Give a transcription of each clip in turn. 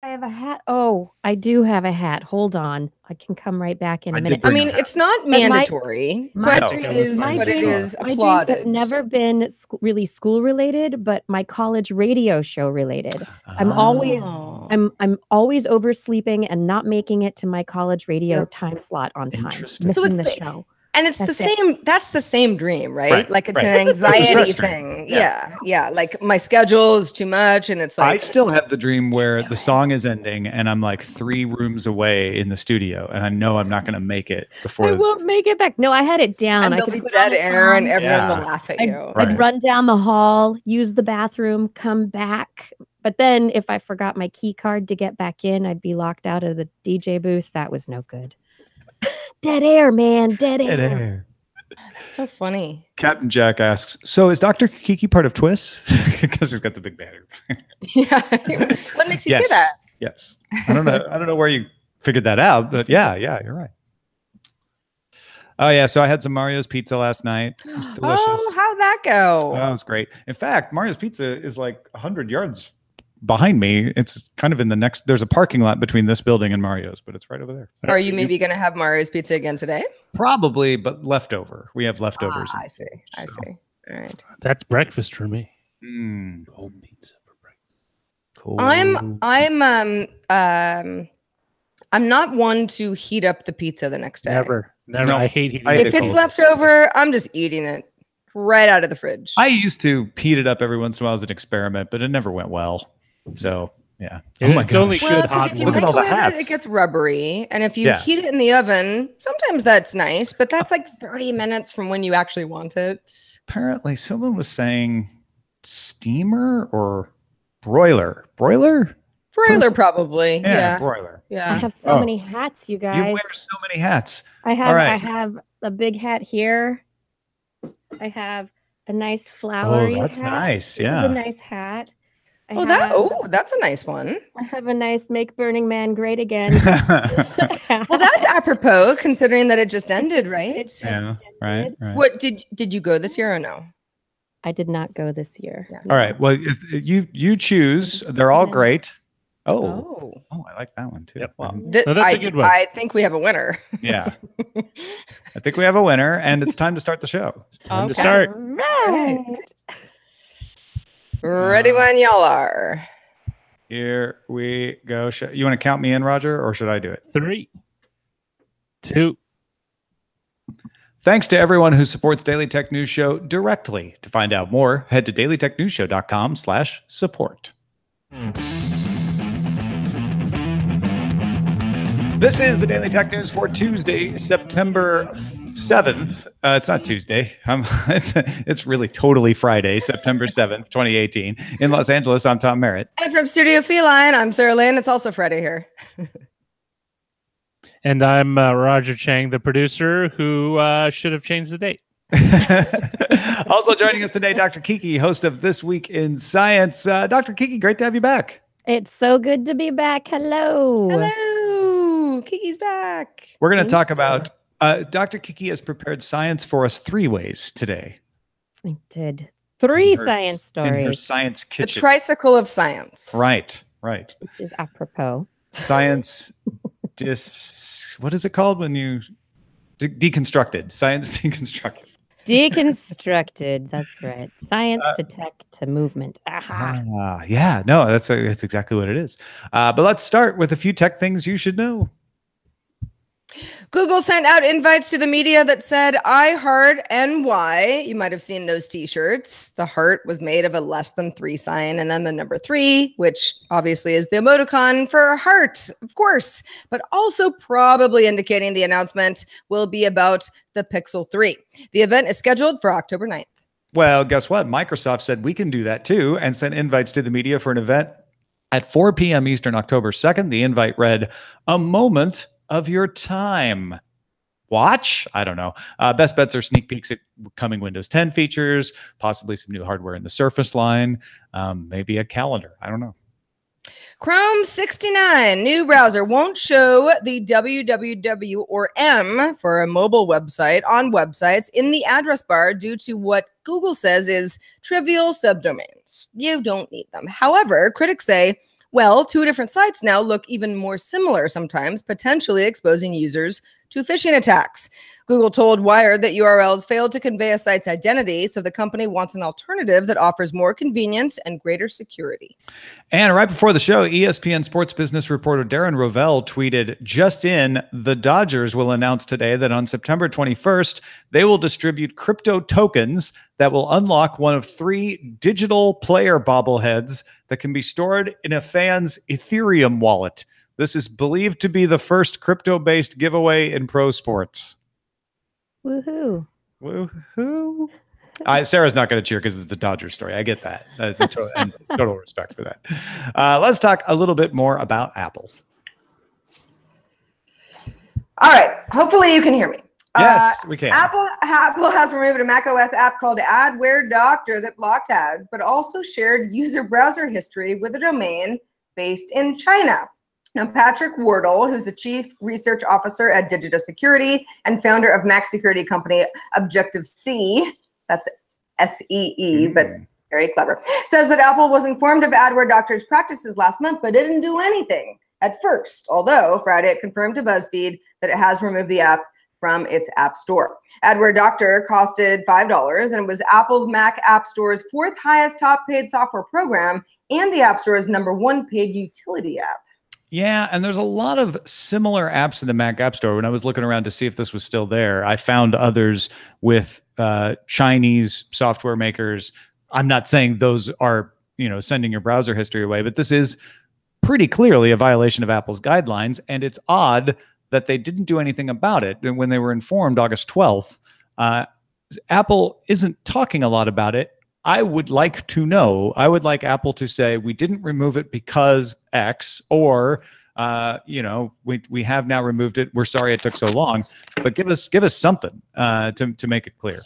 I have a hat. Oh, I do have a hat. Hold on. I can come right back in a minute. I mean, it's not mandatory, but it is my dreams have applauded. never been really school related, but my college radio show related. I'm always oversleeping and not making it to my college radio time slot on time. So it's the show. And it's That's the same. That's the same dream, right? Right, Like it's right. an anxiety It's a stress thing. dream. Yeah. Like my schedule is too much, and it's like I still have the dream where the song is ending and I'm like 3 rooms away in the studio, and I know I'm not going to make it before. I won't make it back. No, I had it down. And I there'll could be put dead on a air, and song. everyone will laugh at you. I'd run down the hall, use the bathroom, come back. But then if I forgot my key card to get back in, I'd be locked out of the DJ booth. That was no good. Dead air, man. Dead air. So funny. Captain Jack asks, so is Dr. Kiki part of TWIS? Because he's got the big banner. Yeah. What makes you say that? Yes. I don't know where you figured that out, but yeah, you're right. Oh yeah, so I had some Mario's pizza last night. It was delicious. Oh, how'd that go? Oh, it was great. In fact, Mario's Pizza is like 100 yards behind me. It's kind of in the next, there's a parking lot between this building and Mario's, but it's right over there. Are you maybe going to have Mario's Pizza again today? Probably, but leftover. We have leftovers. I see. All right. That's breakfast for me. Cold pizza for breakfast. Cold. I'm not one to heat up the pizza the next day. Never. No, I hate eating If it's left over, I'm just eating it right out of the fridge. I used to heat it up every once in a while as an experiment, but it never went well. So yeah. Oh my god. Well, because if you microwave it gets rubbery, and if you heat it in the oven, sometimes that's nice, but that's like 30 minutes from when you actually want it. Apparently, someone was saying steamer or broiler. Broiler, probably. Yeah, broiler. Yeah. I have so many hats, you guys. You wear so many hats. I have. All right. I have a big hat here. I have a nice flowery hat. Oh, that's nice. This is a nice hat. That's a nice one. I have a nice Make Burning Man Great Again. Well, that's apropos considering that it just ended, right? Yeah, right. What did you go this year or no? I did not go this year. Yeah. All right. Well, you choose. They're all great. Oh, I like that one too. Yep. Wow. That's a good one. I think we have a winner. Yeah. I think we have a winner, and it's time to start the show. Time to start. Right. Ready when y'all are. Here we go. You want to count me in, Roger, or should I do it? 3, 2. Thanks to everyone who supports Daily Tech News Show directly. To find out more, head to dailytechnewsshow.com/support. This is the Daily Tech News for Tuesday, September 7th. It's not Tuesday. It's really totally Friday, September 7th, 2018. In Los Angeles, I'm Tom Merritt. And from Studio Feline, I'm Sarah Lynn. It's also Friday here. And I'm Roger Chang, the producer, who should have changed the date. Also joining us today, Dr. Kiki, host of This Week in Science. Dr. Kiki, great to have you back. It's so good to be back. Hello. Hello. Kiki's back. We're going to talk about Dr. Kiki has prepared science for us 3 ways today. I did 3 science stories. In her science kitchen. The tricycle of science. Right. Which is apropos. Science what is it called when you deconstructed? Science deconstructed. Deconstructed. That's right. Science to tech to movement. Aha. Yeah. No, that's exactly what it is. But let's start with a few tech things you should know. Google sent out invites to the media that said, I heart NY. You might have seen those t-shirts. The heart was made of a less than 3 sign, and then the number 3, which obviously is the emoticon for heart, of course, but also probably indicating the announcement will be about the Pixel 3. The event is scheduled for October 9th. Well, guess what? Microsoft said we can do that too and sent invites to the media for an event at 4 p.m. Eastern, October 2nd. The invite read, a moment of your time. Watch? I don't know. Best bets are sneak peeks at coming Windows 10 features, possibly some new hardware in the Surface line, maybe a calendar. I don't know. Chrome 69, new browser, won't show the www or M for a mobile website on websites in the address bar due to what Google says is trivial subdomains. You don't need them. However, critics say Well, two different sites now look even more similar sometimes, potentially exposing users to phishing attacks. Google told Wired that URLs failed to convey a site's identity, so the company wants an alternative that offers more convenience and greater security. And right before the show, ESPN sports business reporter Darren Rovell tweeted, just in, the Dodgers will announce today that on September 21st, they will distribute crypto tokens that will unlock one of 3 digital player bobbleheads that can be stored in a fan's Ethereum wallet. This is believed to be the first crypto-based giveaway in pro sports. Woohoo. Woohoo. Sarah's not going to cheer because it's the Dodgers story. I get that. Total respect for that. Let's talk a little bit more about Apple. All right. Hopefully you can hear me. Yes, we can. Apple has removed a macOS app called Adware Doctor that blocked ads, but also shared user browser history with a domain based in China. Now, Patrick Wardle, who's the chief research officer at Digita Security and founder of Mac security company Objective-C, that's SEE, but very clever, says that Apple was informed of Adware Doctor's practices last month, but didn't do anything at first. Although Friday it confirmed to BuzzFeed that it has removed the app from its app store. Adware Doctor costed $5 and was Apple's Mac App Store's 4th highest top paid software program and the App Store's #1 paid utility app. Yeah, and there's a lot of similar apps in the Mac App Store. When I was looking around to see if this was still there, I found others with Chinese software makers. I'm not saying those are, sending your browser history away, but this is pretty clearly a violation of Apple's guidelines, and it's odd that they didn't do anything about it. And when they were informed August 12th, Apple isn't talking a lot about it. I would like to know, I would like Apple to say, we didn't remove it because X, or, we have now removed it. We're sorry it took so long, but give us something to make it clear.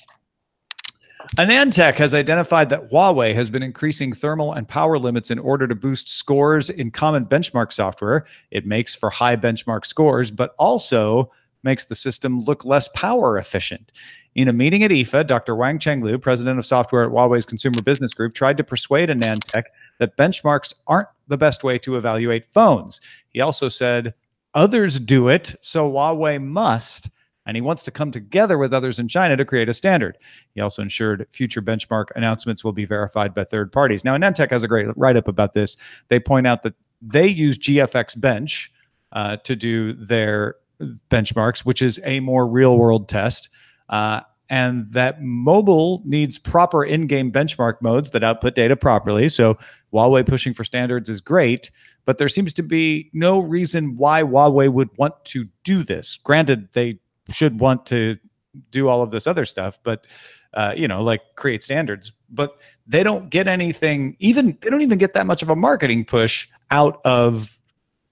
AnandTech has identified that Huawei has been increasing thermal and power limits in order to boost scores in common benchmark software. It makes for high benchmark scores, but also makes the system look less power efficient. In a meeting at IFA, Dr. Wang Chenglu, president of software at Huawei's Consumer Business Group, tried to persuade AnandTech that benchmarks aren't the best way to evaluate phones. He also said, others do it, so Huawei must, and he wants to come together with others in China to create a standard. He also ensured future benchmark announcements will be verified by third parties. Now, AnandTech has a great write-up about this. They point out that they use GFX Bench to do their benchmarks, which is a more real-world test. And that mobile needs proper in-game benchmark modes that output data properly. So Huawei pushing for standards is great, but there seems to be no reason why Huawei would want to do this. Granted, they should want to do all of this other stuff, but like create standards, but they don't get anything, they don't even get that much of a marketing push out of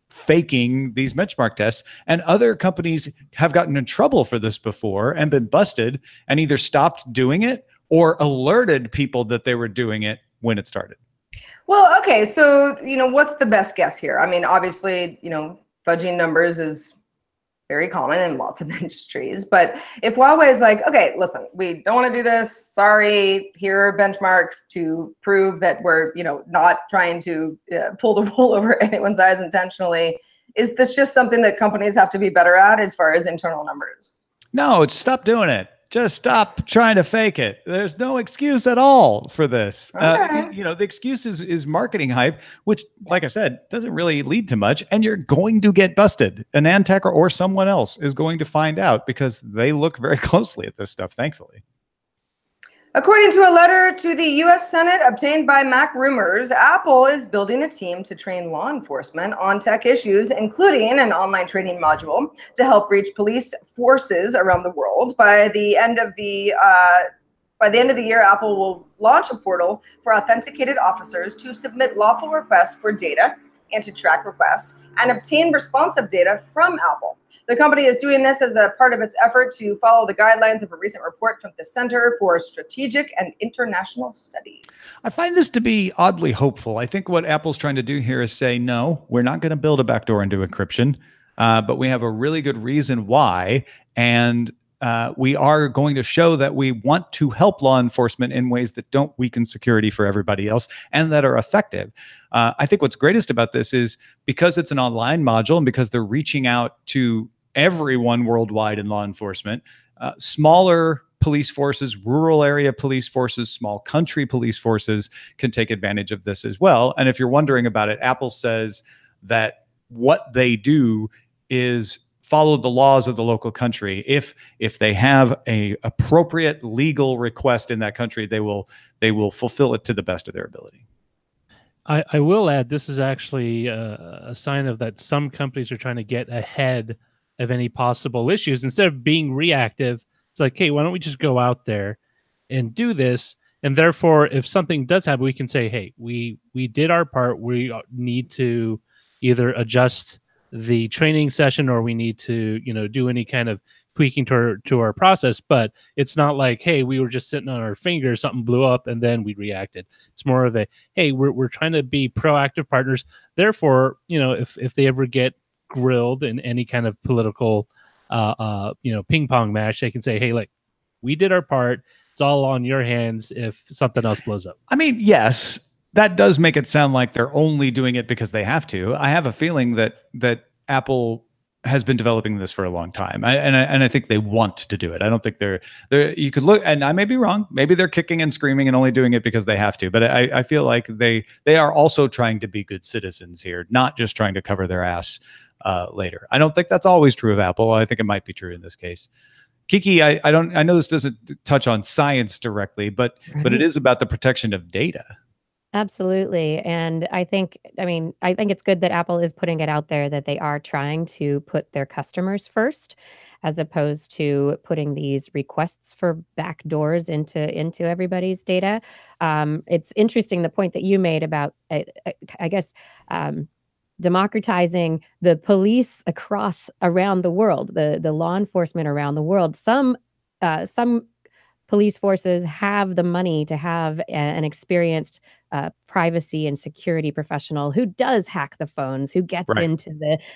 faking these benchmark tests. And other companies have gotten in trouble for this before and been busted and either stopped doing it or alerted people that they were doing it when it started. Well, okay, so, what's the best guess here? I mean, obviously, fudging numbers is very common in lots of industries. But if Huawei is like, okay, listen, we don't want to do this. Sorry, here are benchmarks to prove that we're, not trying to pull the wool over anyone's eyes intentionally. Is this just something that companies have to be better at as far as internal numbers? No, stop doing it. Just stop trying to fake it. There's no excuse at all for this. Okay. The excuse is marketing hype, which, like I said, doesn't really lead to much. And you're going to get busted. AnandTech or someone else is going to find out because they look very closely at this stuff, thankfully. According to a letter to the U.S. Senate obtained by Mac Rumors, Apple is building a team to train law enforcement on tech issues, including an online training module to help reach police forces around the world. By the end of the year, Apple will launch a portal for authenticated officers to submit lawful requests for data and to track requests and obtain responsive data from Apple. The company is doing this as a part of its effort to follow the guidelines of a recent report from the Center for Strategic and International Studies. I find this to be oddly hopeful. I think what Apple's trying to do here is say, no, we're not going to build a backdoor into encryption, but we have a really good reason why. And we are going to show that we want to help law enforcement in ways that don't weaken security for everybody else and that are effective. I think what's greatest about this is because it's an online module and because they're reaching out to everyone worldwide in law enforcement, smaller police forces, rural area police forces, small country police forces can take advantage of this as well. And if you're wondering about it, Apple says that what they do is follow the laws of the local country. If they have a appropriate legal request in that country, they will fulfill it to the best of their ability. I will add, this is actually a sign of that some companies are trying to get ahead of any possible issues. Instead of being reactive, it's like, hey, why don't we just go out there and do this? And therefore, if something does happen, we can say, hey, we did our part. We need to either adjust the training session or we need to, do any kind of tweaking to our process. But it's not like, hey, we were just sitting on our fingers, something blew up, and then we reacted. It's more of a, hey, we're trying to be proactive partners. Therefore, if they ever get grilled in any kind of political ping pong match, they can say, hey, like, we did our part. It's all on your hands if something else blows up. I mean, yes, that does make it sound like they're only doing it because they have to. I have a feeling that Apple has been developing this for a long time, and I think they want to do it. I don't think they're. You could look, and I may be wrong. Maybe they're kicking and screaming and only doing it because they have to. But I feel like they are also trying to be good citizens here, not just trying to cover their ass later. I don't think that's always true of Apple. I think it might be true in this case. Kiki, I know this doesn't touch on science directly, but it is about the protection of data. Absolutely. And I think it's good that Apple is putting it out there that they are trying to put their customers first, as opposed to putting these requests for back doors into everybody's data. It's interesting, the point that you made about, I guess, democratizing the police around the world, the law enforcement around the world. Some police forces have the money to have an experienced privacy and security professional who does hack the phones, who gets into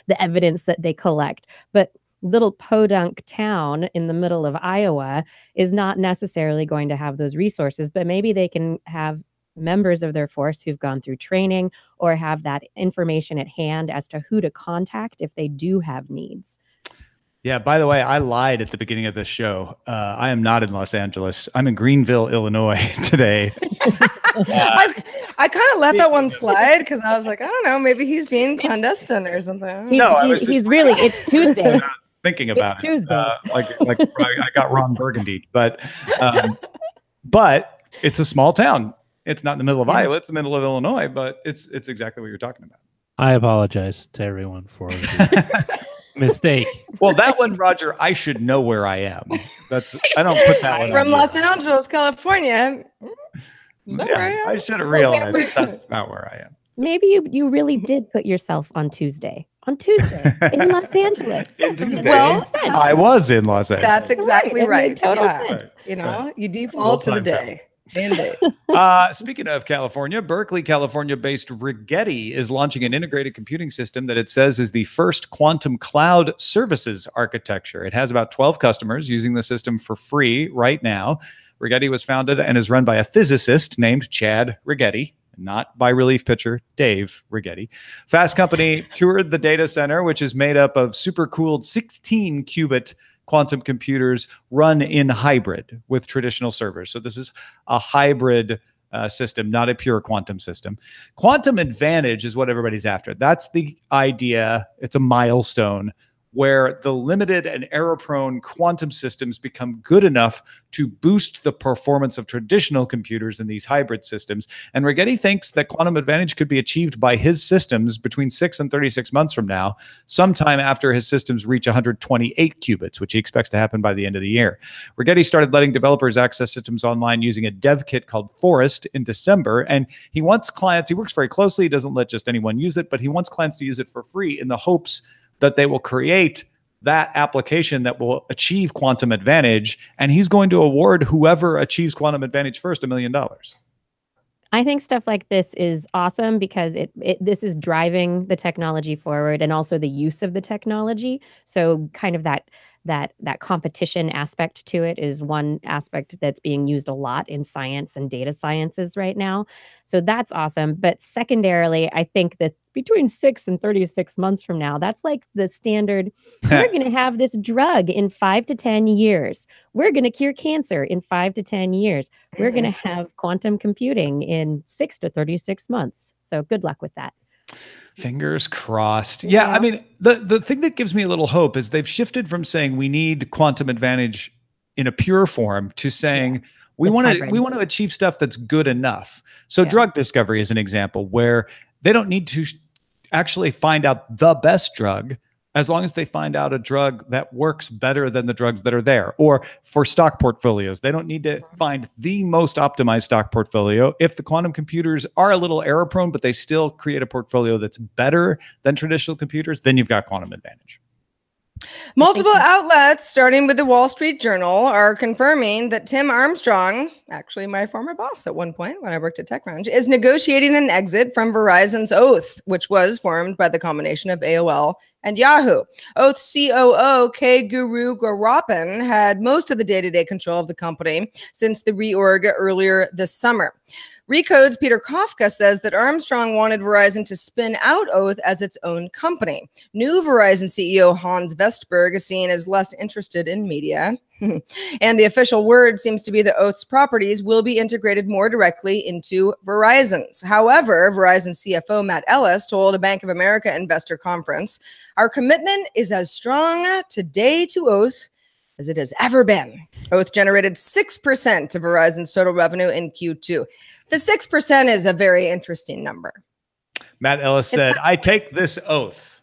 the evidence that they collect. But little podunk town in the middle of Iowa is not necessarily going to have those resources, but maybe they can have members of their force who've gone through training or have that information at hand as to who to contact if they do have needs. Yeah, by the way, I lied at the beginning of this show. I am not in Los Angeles. I'm in Greenville, Illinois today. I kind of let that one slide because I was like, I don't know, maybe he's being clandestine or something. It's Tuesday. Thinking about Tuesday. Like I got Ron Burgundy, but it's a small town. It's not in the middle of Iowa. It's the middle of Illinois, but it's exactly what you're talking about. I apologize to everyone for the mistake. Well, that one, Roger, I should know where I am. I don't put that one from Los Angeles, California. I should have realized that's not where I am. Maybe you really did put yourself on Tuesday in Los Angeles. Well, I was in Los Angeles. That's exactly right. Total sense. You default to the day. Speaking of California, Berkeley, California-based Rigetti is launching an integrated computing system that it says is the first quantum cloud services architecture. It has about 12 customers using the system for free right now. Rigetti was founded and is run by a physicist named Chad Rigetti, not by relief pitcher Dave Rigetti. Fast Company toured the data center, which is made up of supercooled 16-qubit quantum computers run in hybrid with traditional servers. So this is a hybrid system, not a pure quantum system. Quantum advantage is what everybody's after. That's the idea. It's a milestone where the limited and error-prone quantum systems become good enough to boost the performance of traditional computers in these hybrid systems. And Rigetti thinks that quantum advantage could be achieved by his systems between 6 and 36 months from now, sometime after his systems reach 128 qubits, which he expects to happen by the end of the year. Rigetti started letting developers access systems online using a dev kit called Forest in December, and he wants clients, he works very closely, he doesn't let just anyone use it, but he wants clients to use it for free in the hopes that they will create that application that will achieve quantum advantage, and he's going to award whoever achieves quantum advantage first $1 million. I think stuff like this is awesome because this is driving the technology forward and also the use of the technology. So kind of that that competition aspect to it is one aspect that's being used a lot in science and data sciences right now. So that's awesome. But secondarily, I think that between 6 and 36 months from now, that's like the standard. We're going to have this drug in 5 to 10 years. We're going to cure cancer in 5 to 10 years. We're going to have quantum computing in 6 to 36 months. So good luck with that. Fingers crossed. Yeah, I mean, the thing that gives me a little hope is they've shifted from saying we need quantum advantage in a pure form to saying we want to achieve stuff that's good enough. So drug discovery is an example where they don't need to actually find out the best drug, as long as they find out a drug that works better than the drugs that are there. Or for stock portfolios, they don't need to find the most optimized stock portfolio. If the quantum computers are a little error prone, but they still create a portfolio that's better than traditional computers, then you've got quantum advantage. Multiple outlets, starting with the Wall Street Journal, are confirming that Tim Armstrong, actually my former boss at one point when I worked at TechCrunch, is negotiating an exit from Verizon's Oath, which was formed by the combination of AOL and Yahoo. Oath COO K. Guru Garapan had most of the day-to-day control of the company since the reorg earlier this summer. Recode's Peter Kafka says that Armstrong wanted Verizon to spin out Oath as its own company. New Verizon CEO Hans Vestberg is seen as less interested in media. And the official word seems to be that Oath's properties will be integrated more directly into Verizon's. However, Verizon CFO Matt Ellis told a Bank of America investor conference, "Our commitment is as strong today to Oath as it has ever been." Oath generated 6% of Verizon's total revenue in Q2. The 6% is a very interesting number. Matt Ellis said, "I take this oath."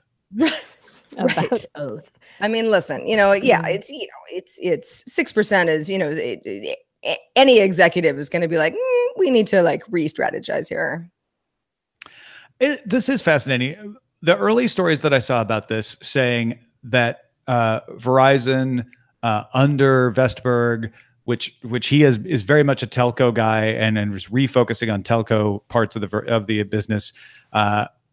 About Oath. I mean, listen, it's 6% is, any executive is going to be like, we need to like re-strategize here. This is fascinating. The early stories that I saw about this saying that Verizon under Vestberg, which he is very much a telco guy and was refocusing on telco parts of the business,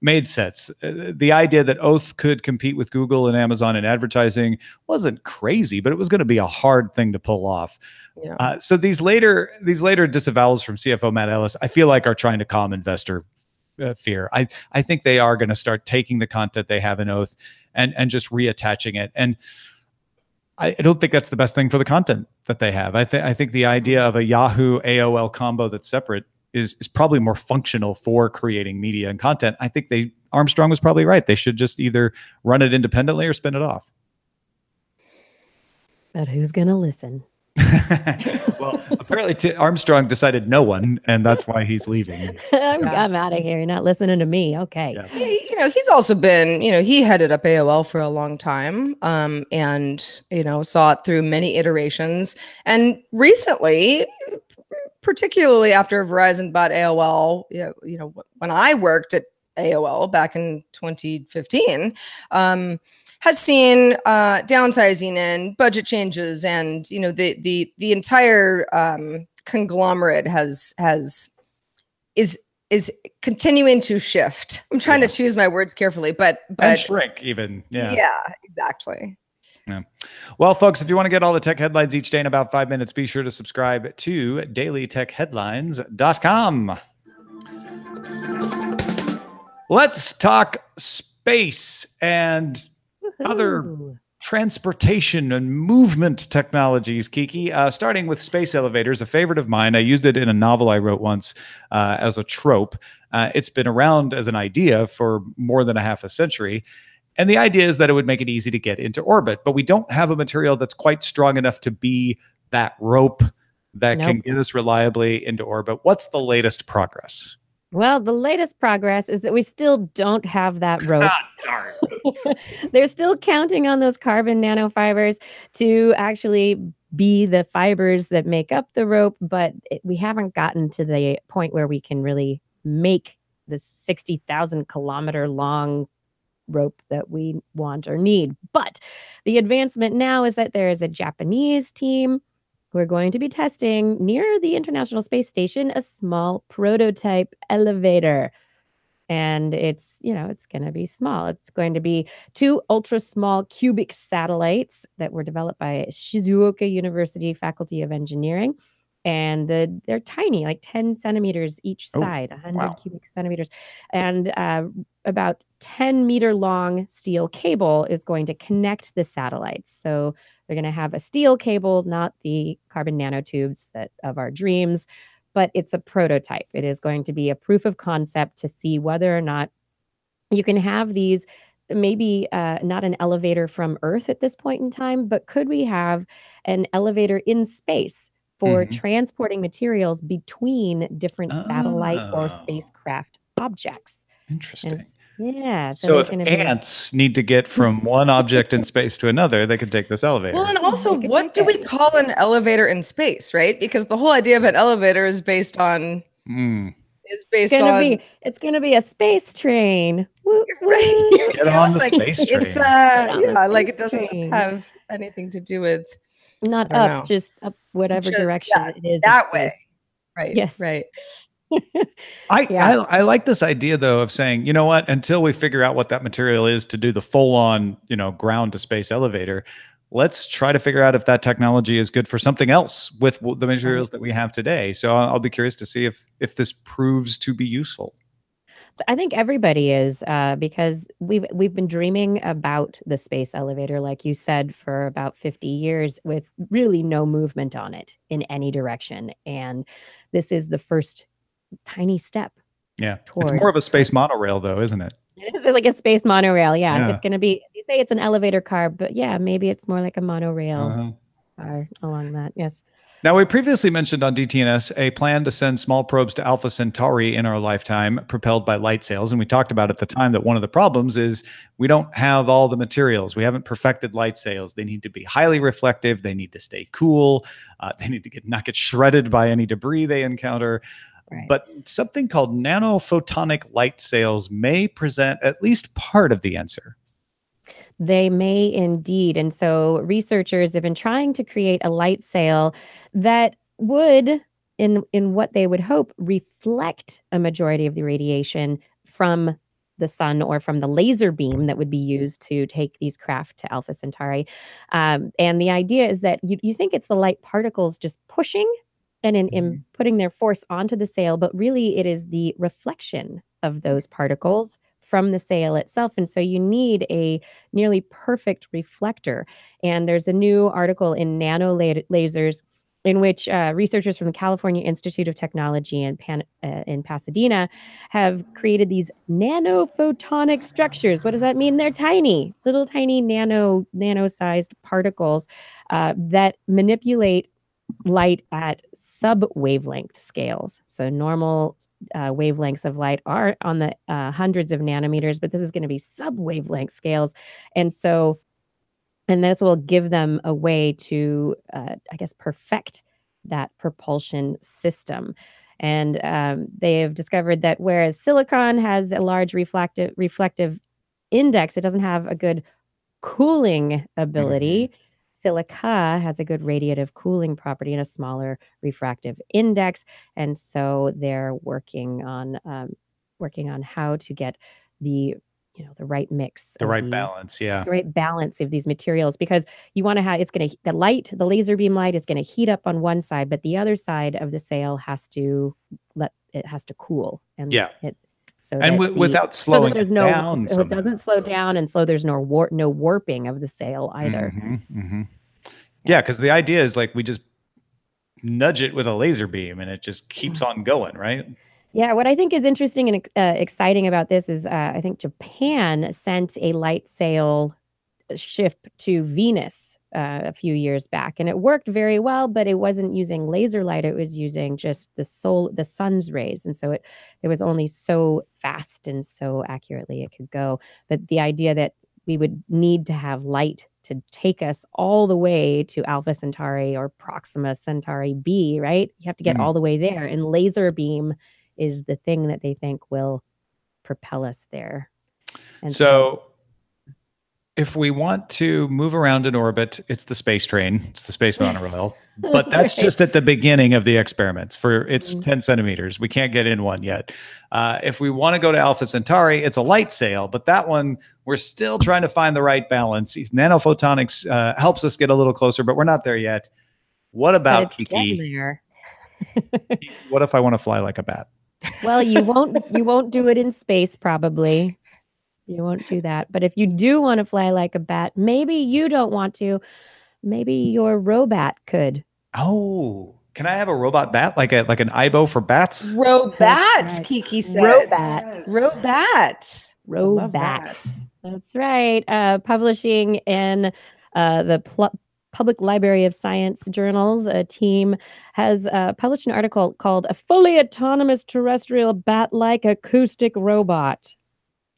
made sense. The idea that Oath could compete with Google and Amazon in advertising wasn't crazy, but it was going to be a hard thing to pull off. Yeah. So these later disavowals from CFO Matt Ellis, I feel like are trying to calm investor fear. I think they are going to start taking the content they have in Oath and just reattaching it. And I don't think that's the best thing for the content that they have. I think the idea of a Yahoo AOL combo that's separate is probably more functional for creating media and content. I think Armstrong was probably right. They should just either run it independently or spin it off. But who's going to listen? Well, apparently Armstrong decided no one, and that's why he's leaving. I'm out of here. You're not listening to me. Okay. Yeah. He's also been, he headed up AOL for a long time, and, saw it through many iterations. And recently, particularly after Verizon bought AOL, when I worked at AOL back in 2015, has seen downsizing and budget changes, and the entire conglomerate is continuing to shift. I'm trying to choose my words carefully, but and shrink even. Yeah, exactly. Yeah. Well, folks, if you want to get all the tech headlines each day in about 5 minutes, be sure to subscribe to dailytechheadlines.com. Let's talk space and other transportation and movement technologies, Kiki. Starting with space elevators, a favorite of mine. I used it in a novel I wrote once as a trope. It's been around as an idea for more than a half a century. And the idea is that it would make it easy to get into orbit, but we don't have a material that's quite strong enough to be that rope that can get us reliably into orbit. What's the latest progress? Well, the latest progress is that we still don't have that rope. Darn. They're still counting on those carbon nanofibers to actually be the fibers that make up the rope, but we haven't gotten to the point where we can really make the 60,000 kilometer long rope that we want or need. But the advancement now is that there is a Japanese team who are going to be testing near the International Space Station a small prototype elevator. And it's, it's going to be small. It's going to be 2 ultra small cubic satellites that were developed by Shizuoka University Faculty of Engineering. And they're tiny, like 10 centimeters each side, 100 cubic centimeters. And about 10-meter long steel cable is going to connect the satellites. So they're going to have a steel cable, not the carbon nanotubes of our dreams, but it's a prototype. It is going to be a proof of concept to see whether or not you can have these, maybe not an elevator from Earth at this point in time, but could we have an elevator in space for transporting materials between different satellite or spacecraft objects? Interesting. Yeah. So if ants need to get from one object in space to another, they could take this elevator. Well, and also, what do we call an elevator in space, right? Because the whole idea of an elevator is based on it's gonna be a space train. Right. Get on the space train. It's like it doesn't have anything to do with not up, just up whatever direction it is. That way. Right. Yes. Right. I like this idea though of saying, you know what, until we figure out what that material is to do the full on, ground to space elevator, let's try to figure out if that technology is good for something else with the materials that we have today. So I'll be curious to see if this proves to be useful. I think everybody is, because we've been dreaming about the space elevator, like you said, for about 50 years with really no movement on it in any direction. And this is the first tiny step. Yeah. It's more of a space monorail though, isn't it? It is like a space monorail. Yeah. It's going to be, you say it's an elevator car, but yeah, maybe it's more like a monorail car along that. Yes. Now, we previously mentioned on DTNS a plan to send small probes to Alpha Centauri in our lifetime, propelled by light sails. And we talked about at the time that one of the problems is we don't have all the materials. We haven't perfected light sails. They need to be highly reflective. They need to stay cool. They need to not get shredded by any debris they encounter. Right. But something called nanophotonic light sails may present at least part of the answer. They may indeed. And so researchers have been trying to create a light sail that would, in what they would hope, reflect a majority of the radiation from the sun or from the laser beam that would be used to take these craft to Alpha Centauri. And the idea is that you think it's the light particles just pushing and in putting their force onto the sail, but really it is the reflection of those particles from the sail itself. And so you need a nearly perfect reflector. And there's a new article in Nano Lasers in which researchers from the California Institute of Technology in Pasadena have created these nanophotonic structures. What does that mean? They're tiny, little tiny nano-sized particles that manipulate light at sub-wavelength scales. So normal wavelengths of light are on the hundreds of nanometers, but this is going to be sub-wavelength scales. And this will give them a way to, perfect that propulsion system. And they have discovered that whereas silicon has a large reflective index, it doesn't have a good cooling ability. Silica has a good radiative cooling property and a smaller refractive index. And so they're working on how to get the right mix, the right balance of these materials, because you want to have, the laser beam light is going to heat up on one side, but the other side of the sail has to cool. And without slowing it down. So it doesn't slow down, and so there's no warping of the sail either. Yeah, because the idea is like we just nudge it with a laser beam and it just keeps on going, right? Yeah, what I think is interesting and exciting about this is I think Japan sent a light sail ship to Venus a few years back, and it worked very well, but it wasn't using laser light. It was using just the sun's rays, and so it was only so fast and so accurately it could go. But the idea that we would need to have light to take us all the way to Alpha Centauri or Proxima Centauri b, right? You have to get all the way there, and laser beam is the thing that they think will propel us there. And so if we want to move around in orbit, it's the space train, it's the space monorail. But that's just at the beginning of the experiments. For it's 10 centimeters. We can't get in one yet. If we want to go to Alpha Centauri, it's a light sail. But that one, we're still trying to find the right balance. Nanophotonics helps us get a little closer, but we're not there yet. What about Kiki? What if I want to fly like a bat? Well, you won't do it in space, probably. You won't do that. But if you do want to fly like a bat, maybe you don't want to. Maybe your robot could. Oh, can I have a robot bat, like an IBO for bats? Robats, Kiki said. Robats. That's right. Publishing in the Public Library of Science journals, a team has published an article called "A Fully Autonomous Terrestrial Bat-Like Acoustic Robot."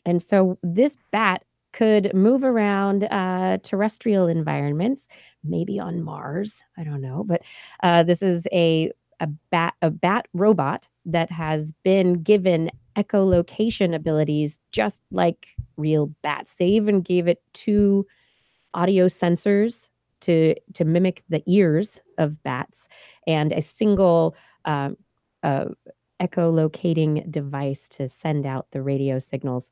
And so this bat could move around terrestrial environments, maybe on Mars. I don't know. But this is a bat robot that has been given echolocation abilities just like real bats. They even gave it 2 audio sensors to mimic the ears of bats and a single echolocating device to send out the radio signals,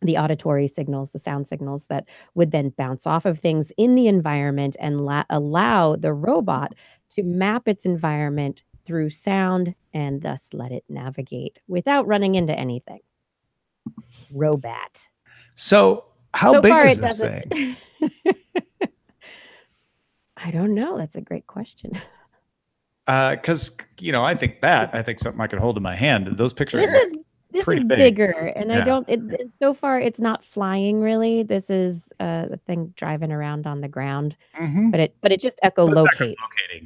the auditory signals, the sound signals that would then bounce off of things in the environment and allow the robot to map its environment through sound and thus let it navigate without running into anything. Robat. So how big is this thing? I don't know. That's a great question. Because I think I think something I could hold in my hand. Those pictures. This is bigger, and I don't. So far, it's not flying really. This is the thing driving around on the ground, but it just echolocates.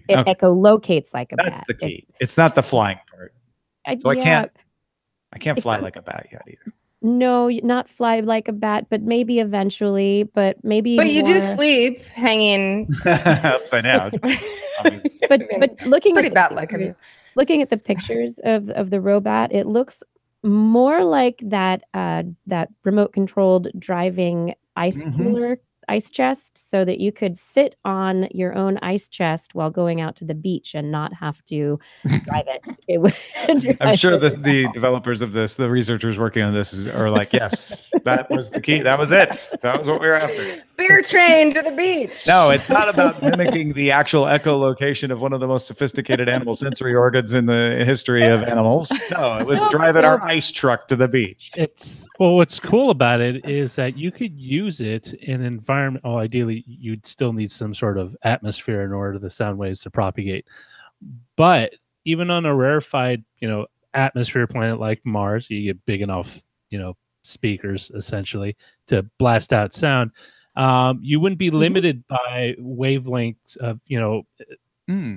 It echolocates like a bat. That's the key. It's not the flying part. I can't fly like a bat yet either. No, not fly like a bat, but maybe eventually. But you do sleep hanging upside down. but looking pretty at bat-like. Looking at the pictures of the robot, it looks more like that remote controlled driving ice cooler, ice chest, so that you could sit on your own ice chest while going out to the beach and not have to drive it. I'm sure the developers of this, the researchers working on this are like, yes, that was the key. That was it. That was what we were after. Beer train to the beach. No, it's not about mimicking the actual echolocation of one of the most sophisticated animal sensory organs in the history of animals. No, it was driving our ice truck to the beach. What's cool about it is that you could use it in an environment. Ideally, you'd still need some sort of atmosphere in order for the sound waves to propagate. But even on a rarefied, atmosphere planet like Mars, you get big enough, speakers essentially to blast out sound. You wouldn't be limited by wavelengths of,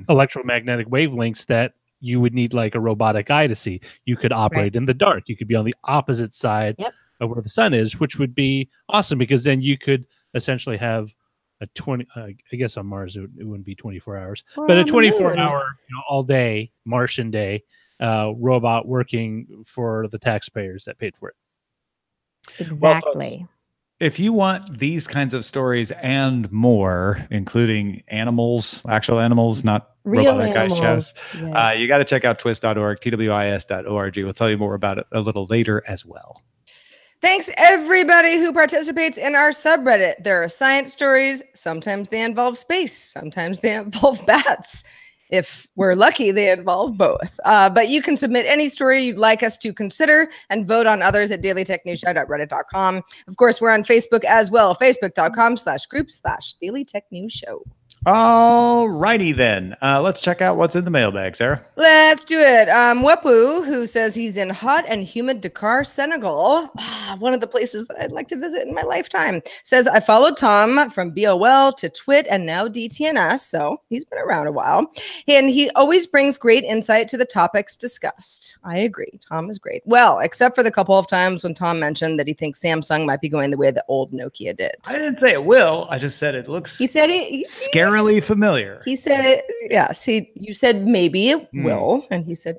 electromagnetic wavelengths that you would need like a robotic eye to see. You could operate in the dark. You could be on the opposite side of where the sun is, which would be awesome because then you could essentially have a 20, I guess on Mars it wouldn't be 24 hours, but a 24-hour, all day Martian day robot working for the taxpayers that paid for it. Exactly. Well, folks, if you want these kinds of stories and more, including animals, actual animals, not real robotic animals, ice chests, you got to check out twist.org, twis.org. We'll tell you more about it a little later as well. Thanks, everybody who participates in our subreddit. There are science stories. Sometimes they involve space. Sometimes they involve bats. If we're lucky, they involve both. But you can submit any story you'd like us to consider and vote on others at dailytechnewsshow.reddit.com. Of course, we're on Facebook as well, facebook.com/group/dailytechnewsshow. All righty then. Let's check out what's in the mailbag, Sarah. Let's do it. Wepu, who says he's in hot and humid Dakar, Senegal, one of the places that I'd like to visit in my lifetime, says, I followed Tom from BOL to Twit and now DTNS, so he's been around a while. And he always brings great insight to the topics discussed. I agree. Tom is great. Well, except for the couple of times when Tom mentioned that he thinks Samsung might be going the way that old Nokia did. I didn't say it will. I just said it looks scarily familiar. He said, yes. You said maybe it will. And he said,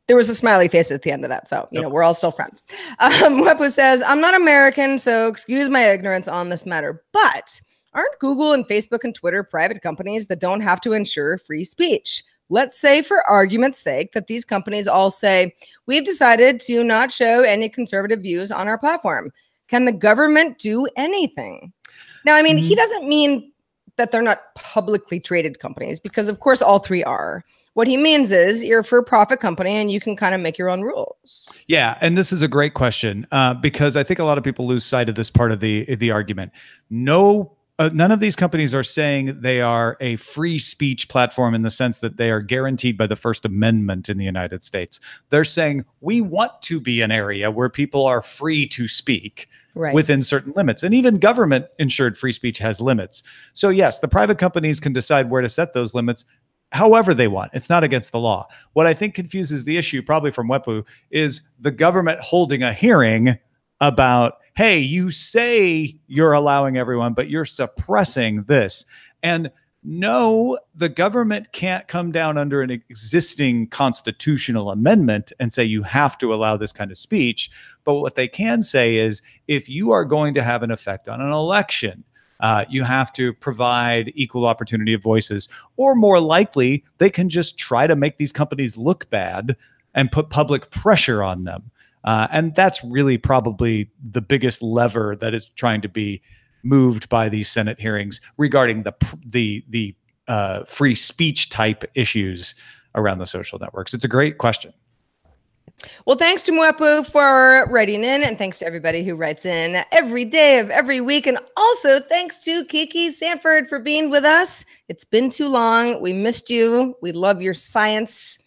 There was a smiley face at the end of that. So, you know, we're all still friends. Wepu says, I'm not American, so excuse my ignorance on this matter. But aren't Google and Facebook and Twitter private companies that don't have to ensure free speech? Let's say, for argument's sake, that these companies all say, we've decided to not show any conservative views on our platform. Can the government do anything? Now, I mean, he doesn't mean that they're not publicly traded companies, because of course all three are. What he means is you're a for-profit company and you can kind of make your own rules. Yeah, and this is a great question because I think a lot of people lose sight of this part of the argument. None of these companies are saying they are a free speech platform in the sense that they are guaranteed by the First Amendment in the United States. They're saying we want to be an area where people are free to speak. Right. Within certain limits. And even government-insured free speech has limits. So yes, the private companies can decide where to set those limits however they want. It's not against the law. What I think confuses the issue, probably from Wepu, is the government holding a hearing about, hey, you say you're allowing everyone, but you're suppressing this. And no, the government can't come down under an existing constitutional amendment and say you have to allow this kind of speech. But what they can say is if you are going to have an effect on an election, you have to provide equal opportunity of voices, or more likely, they can just try to make these companies look bad and put public pressure on them. And that's really probably the biggest lever that is trying to be moved by these Senate hearings regarding the free speech type issues around the social networks. It's a great question. Well, thanks to Mwepu for writing in, and thanks to everybody who writes in every day of every week. And also thanks to Kiki Sanford for being with us. It's been too long. We missed you. We love your science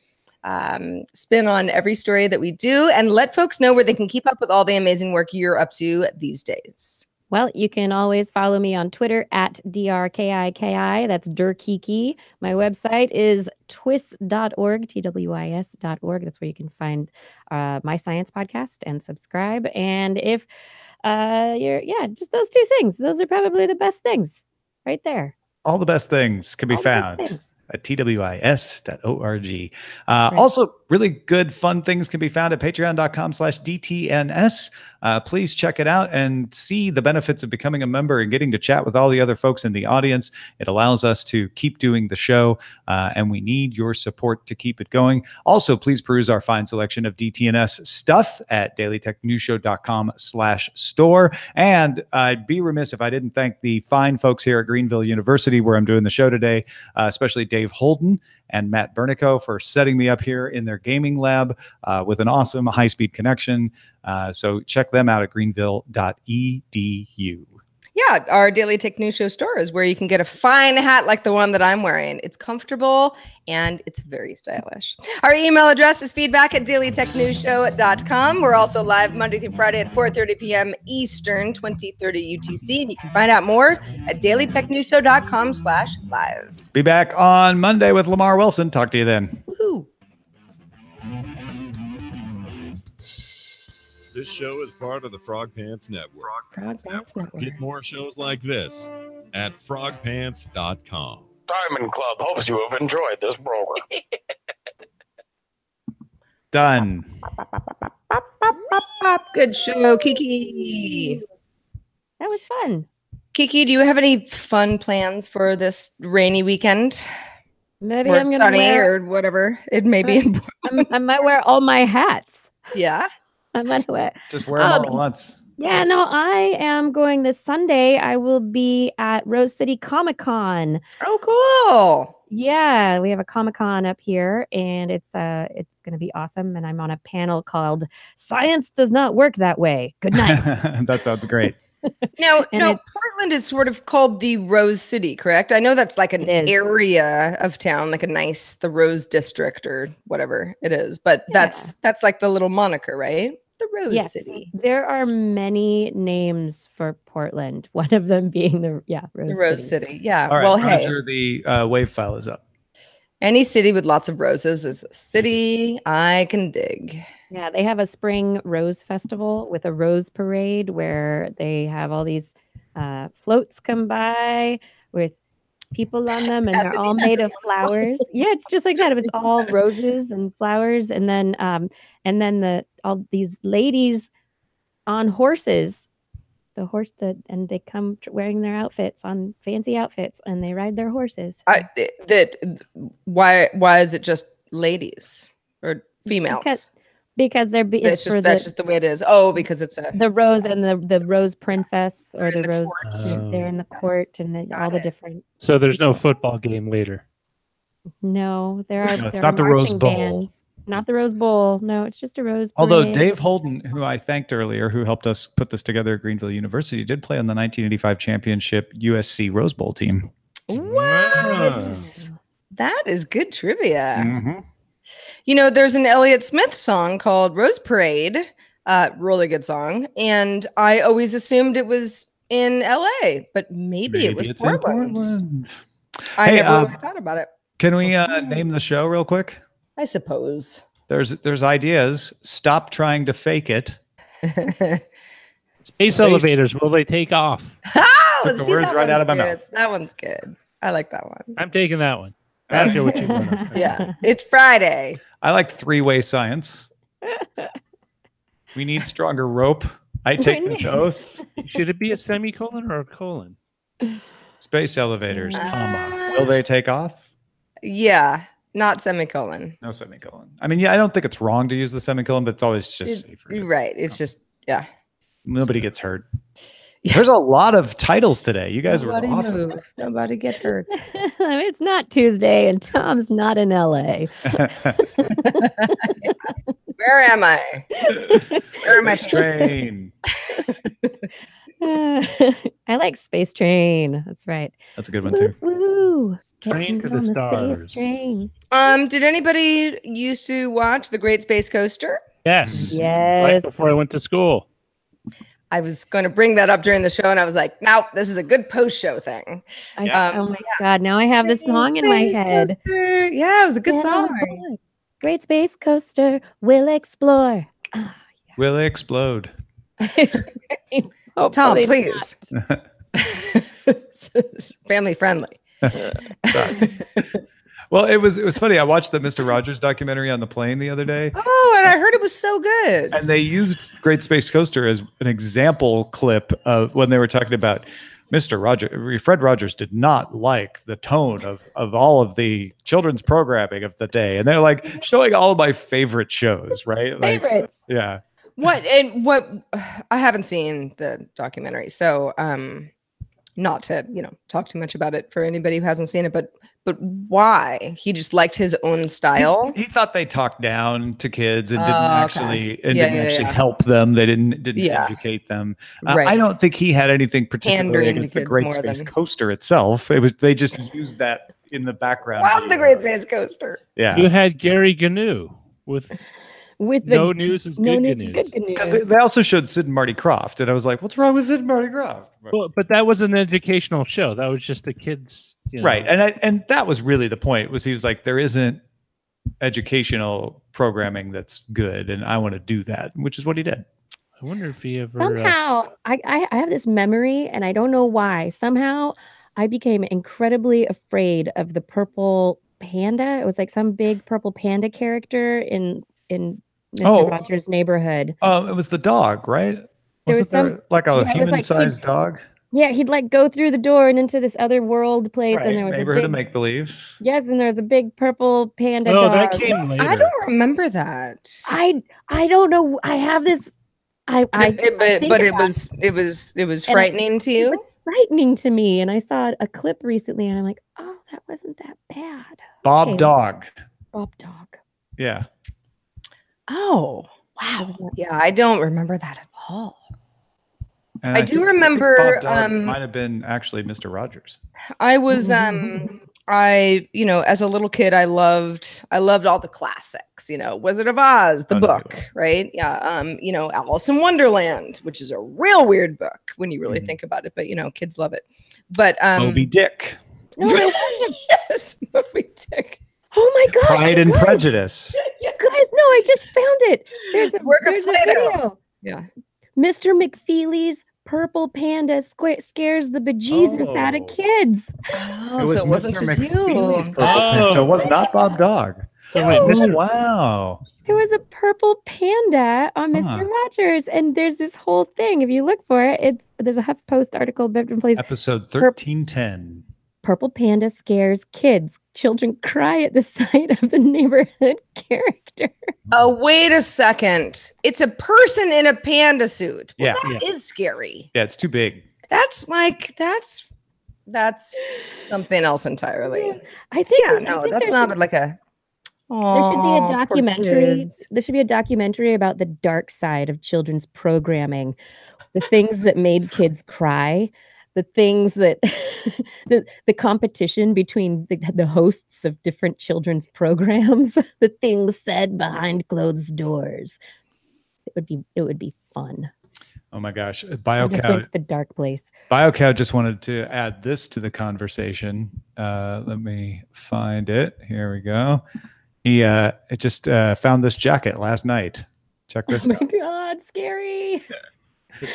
spin on every story that we do, and let folks know where they can keep up with all the amazing work you're up to these days. Well, you can always follow me on Twitter at DRKIKI. That's Durkiki. My website is twis.org, TWIS.org. That's where you can find my science podcast and subscribe. And if just those two things. Those are probably the best things right there. All the best things can be found at twis.org. Also, really good, fun things can be found at patreon.com/DTNS. Please check it out and see the benefits of becoming a member and getting to chat with all the other folks in the audience. It allows us to keep doing the show, and we need your support to keep it going. Also, please peruse our fine selection of DTNS stuff at dailytechnewsshow.com/store. And I'd be remiss if I didn't thank the fine folks here at Greenville University, where I'm doing the show today, especially Dave Holden and Matt Bernico for setting me up here in their gaming lab with an awesome high-speed connection. So check them out at greenville.edu. Yeah, our Daily Tech News Show store is where you can get a fine hat like the one that I'm wearing. It's comfortable and it's very stylish. Our email address is feedback@dailytechnewsshow.com. We're also live Monday through Friday at 4:30 p.m. Eastern, 2030 UTC. And you can find out more at dailytechnewsshow.com/live. Be back on Monday with Lamarr Wilson. Talk to you then. Woohoo. This show is part of the Frog Pants Network. Frog Pants Network. Get more shows like this at frogpants.com. Diamond Club hopes you have enjoyed this program. Done. Good show, Kiki. That was fun. Kiki, do you have any fun plans for this rainy weekend? Maybe or I'm going to sunny or whatever it may be. I might wear all my hats. Yeah. I might wear. Just wear them all at once. Yeah, no, I am going this Sunday. I will be at Rose City Comic-Con. Oh, cool. Yeah, we have a Comic-Con up here, and it's going to be awesome. And I'm on a panel called "Science Does Not Work That Way." Good night. That sounds great. Now, Portland is sort of called the Rose City, correct? I know that's like an area of town, like the Rose District or whatever it is. But that's like the little moniker, right? The Rose City. There are many names for Portland. One of them being the Rose City. Yeah. All right, well, Roger, the wave file is up. Any city with lots of roses is a city I can dig. Yeah, they have a spring rose festival with a rose parade where they have all these floats come by with people on them, and they're all made of flowers. Yeah, it's just like that. It's all roses and flowers, and then all these ladies on horses. And they come wearing their outfits on fancy outfits, and they ride their horses. Why is it just ladies or females? Because that's just the way it is. Oh, because it's the rose and the rose princess or the rose. They're in the court and all the different. So there's no football game later. No, there are. It's not the Rose Bowl. Bands. Not the Rose Bowl. No, it's just a Rose Bowl. Although Dave Holden, who I thanked earlier, who helped us put this together at Greenville University, did play on the 1985 championship USC Rose Bowl team. What? That is good trivia. Mm-hmm. You know, there's an Elliott Smith song called Rose Parade. Really good song. And I always assumed it was in LA, but maybe it was Portland. I never really thought about it. Can we name the show real quick? I suppose. There's ideas. Stop trying to fake it. Space elevators, will they take off? Took the words right out of my mouth. That one's good. I like that one. I'm taking that one. I don't care what you want. Yeah, it's Friday. I like three-way science. We need stronger rope. I take this oath. Should it be a semicolon or a colon? Space elevators, comma. Will they take off? Yeah. Not semicolon. No semicolon. I mean, yeah, I don't think it's wrong to use the semicolon, but it's always just safer. Right. It's just, yeah. Nobody gets hurt. Yeah. There's a lot of titles today. You guys were awesome. Move. Nobody get hurt. It's not Tuesday, and Tom's not in LA. Where am I? Where am I? Space Train. I like Space Train. That's right. That's a good one too. Woo! Train to the stars. Space train. Did anybody used to watch The Great Space Coaster? Yes. Yes. Right before I went to school. I was going to bring that up during the show, and I was like, "No, this is a good post-show thing." Oh my God! Now I have this song in my head. Coaster. Yeah, it was a good song. Boy. Great Space Coaster will explore. Will explode. Tom, please. Family friendly. Well, it was funny. I watched the Mr. Rogers documentary on the plane the other day. Oh, and I heard it was so good. And they used Great Space Coaster as an example clip of when they were talking about Mr. Rogers. Fred Rogers did not like the tone of all of the children's programming of the day. And they're like showing all of my favorite shows, right? Like, favorites. Yeah. What I haven't seen the documentary, so not to talk too much about it for anybody who hasn't seen it, but why? He just liked his own style. He thought they talked down to kids and didn't actually help them. They didn't educate them. Right. I don't think he had anything particularly against the Great Space Coaster itself. It was they just used that in the background. Love the Great Space Coaster. Yeah, you had Gary Gnu with no news is good news. Because they also showed Sid and Marty Krofft, and I was like, "What's wrong with Sid and Marty Krofft?" Well, but that was an educational show. That was just the kids, right? And that was really the point. Was he was like, there isn't educational programming that's good, and I want to do that, which is what he did. I wonder if he ever somehow I have this memory, and I don't know why. Somehow I became incredibly afraid of the purple panda. It was like some big purple panda character in Mr. Rogers' Neighborhood. It was the dog, right? There like a human-sized dog? Yeah, he'd like go through the door and into this other world place, and there was Neighborhood of Make Believe. Yes, and there was a big purple panda dog. That came later. I don't remember that. I don't know. I have this. But it was frightening to you. It was frightening to me, and I saw a clip recently, and I'm like, oh, that wasn't that bad. Bob Dog. Bob Dog. Yeah. Oh, wow. Yeah, I don't remember that at all. And I do remember might have been actually Mr. Rogers. I was as a little kid I loved all the classics, Wizard of Oz, the book, right? Yeah, Alice in Wonderland, which is a real weird book when you really think about it, but kids love it. But Moby Dick. No, yes, Moby Dick. Oh my gosh. Pride and Prejudice. You guys, no, I just found it. There's a Work of Plato. video. Yeah. Mr. McFeely's purple panda scares the bejesus out of Oh. kids. Oh, so it wasn't Mr. just McFeely's you. purple panda. So it was not Bob Dog. So wait, Oh, Mr. wow. It was a purple panda on Mr. Huh. Rogers, and there's this whole thing. If you look for it, there's a HuffPost article, different place. Episode 1310. Purple panda scares kids. Children cry at the sight of the neighborhood character. Oh, wait a second. It's a person in a panda suit. Well, Yeah. that is scary. Yeah, it's too big. That's something else entirely. I think. Yeah, I no, think that's there not should- like a. There should be Aw, a poor documentary. kids. There should be a documentary about the dark side of children's programming, the things that made kids cry, the things that the competition between the hosts of different children's programs, the things said behind closed doors. It would be fun. Oh my gosh. I just BioCow went to the dark place. BioCow just wanted to add this to the conversation. Let me find it. Here we go. He just found this jacket last night. Check this Oh out. my god, scary.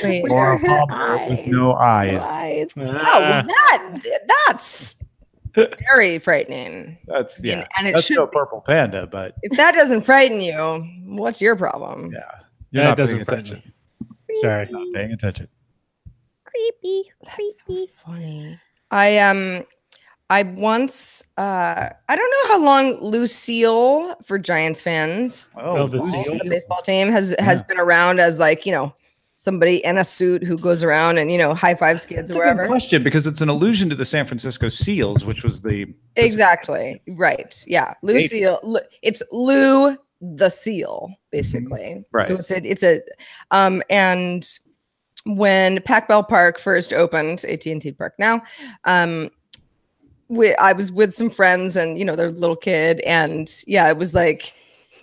Wait. Where are her Palmer with no No eyes. eyes. Oh, well, that's very frightening. That's mean, yeah. and it That's should no be. purple panda, but If that doesn't frighten you, what's your problem? yeah, you're That not paying doesn't frighten attention. Sorry. Not paying attention. Creepy. That's so Creepy. funny. I once I don't know how long Lucille, for Giants fans, Oh, the Lucy. seal? the baseball team has been around as, like, somebody in a suit who goes around and high fives kids It's or a good whatever. question because it's an allusion to the San Francisco Seals, which was the Exactly. Right. Yeah. Lucille. It's Lou the Seal, basically. Right. So it's a and when Pac Bell Park first opened, AT&T Park now, I was with some friends and their little kid, and yeah, it was like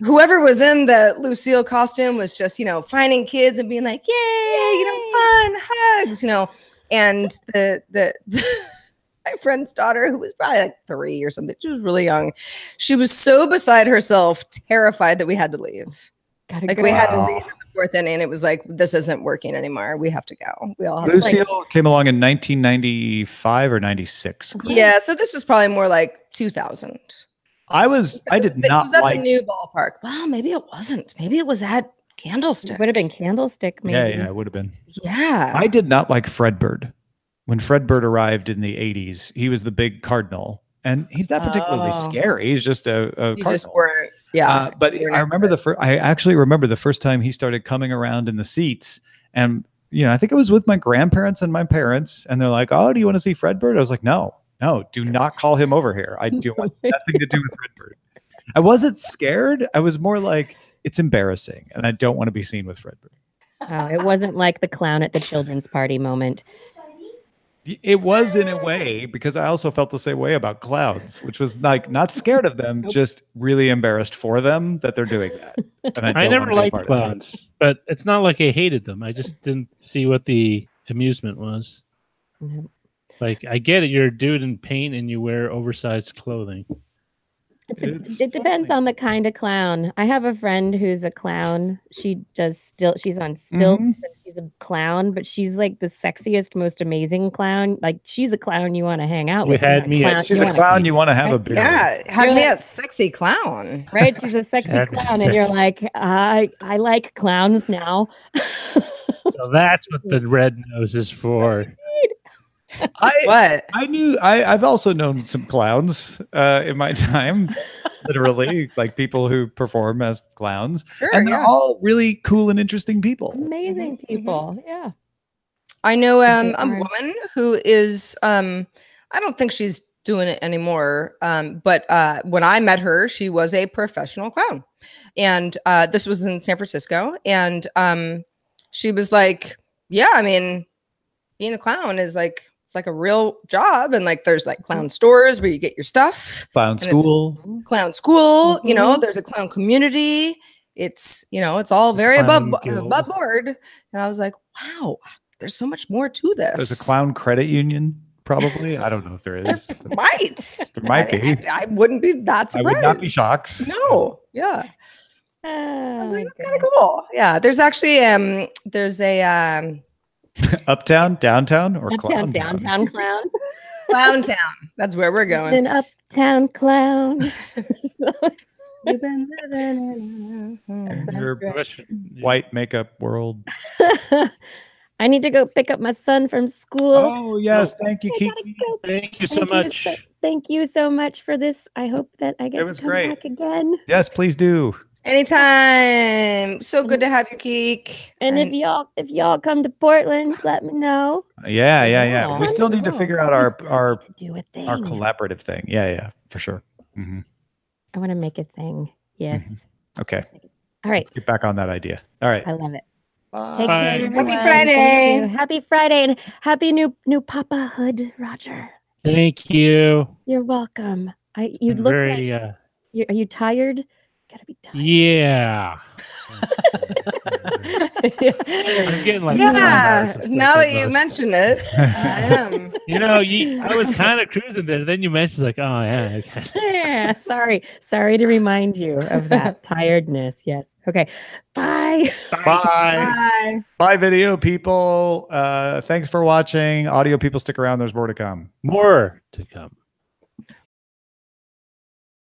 whoever was in the Lucille costume was just finding kids and being like, yay, fun hugs, and the my friend's daughter, who was probably like 3 or something, she was really young, she was so beside herself, terrified that we had to leave. Gotta Like go. we had to Wow. leave in the fourth inning. It was like, this isn't working anymore. We have to go. We all have to Lucille came along in 1995 or 96. Yeah, so this was probably more like 2000. I did It not was at like. the new ballpark. Well, maybe it wasn't. Maybe it was at Candlestick. It would have been Candlestick, maybe. Yeah, it would have been. Yeah. I did not like Fredbird. When Fredbird arrived in the 80s, he was the big cardinal, and he's not particularly Oh. scary. He's just a You cardinal. just weren't. Yeah. But You're I not remember good. I actually remember the first time he started coming around in the seats, and I think it was with my grandparents and my parents, and they're like, "Oh, do you want to see Fredbird?" I was like, "No, do not call him over here. I do want nothing to do with Fredbird." I wasn't scared. I was more like, it's embarrassing, and I don't want to be seen with Fredbird. Oh, it wasn't like the clown at the children's party moment. It was in a way, because I also felt the same way about clowns, which was like not scared of them, just really embarrassed for them that they're doing that. And I don't never wanna be a liked part of it. clowns, but it's not like I hated them. I just didn't see what the amusement was. Yeah. Like, I get it. You're a dude in paint and you wear oversized clothing. It's It depends funny. on the kind of clown. I have a friend who's a clown. She's on stilts. Mhm. And she's a clown, but she's like the sexiest, most amazing clown. Like, she's a clown you want to hang out You with. had me at She's you a wanna- clown you want to have a beer with. Yeah. Had You're me like- at sexy clown. Right? She's a sexy That clown, makes and you're sense. like, I like clowns now. So that's what the red nose is for. What? I've also known some clowns in my time, literally, like people who perform as clowns, Sure, and they're yeah. all really cool and interesting people. Amazing people. Yeah. I know They a are. woman who is I don't think she's doing it anymore. But when I met her, she was a professional clown. And this was in San Francisco. And she was like, yeah, I mean, being a clown is like, it's like a real job. And like, there's like clown stores where you get your stuff. Clown it's- school. Clown school, Mhm. there's a clown community. It's, it's all very Clown above guild. board. And I was like, wow, there's so much more to this. There's a clown credit union, probably. I don't know if there is. Might. There might be. I wouldn't be that I surprised. would not be shocked. No. Yeah. Oh, I was my like, that's kind of cool. Yeah. There's actually there's a Uptown, downtown, or Uptown, Clown Town? downtown clowns. Clown Town. That's where we're going. An uptown clown. We've been living in Your Question- white makeup world. I need to go pick up my son from school. Oh yes, thank you, I gotta Kiki. go. Thank you so much. Thank you so much for this. I hope that I get It was to come great. back again. Yes, please do. Anytime. So good to have you, Geek. And if y'all come to Portland, let me know. Yeah. Yeah. We still need to figure out We still our need to do a thing. our collaborative thing. Yeah, for sure. Hmm. I want to make a thing. Yes. Okay, All right. let's get back on that idea. All right. I love it. Bye. Take Bye. care, Happy everyone. Friday. Thank you. Happy Friday and happy new papahood, Roger. Thank you. You're welcome. You I'm look very, like are you tired? Gotta be tired. yeah. I'm getting like Yeah. 9 hours of Now sleep that you most. mention it, I am. You know, I was kind of cruising there. Then you mentioned like, oh yeah, okay. Yeah, sorry to remind you of that tiredness. Yes. Okay. Bye. Bye. Bye. Bye, video people. Thanks for watching. Audio people, stick around. There's more to come. More to come.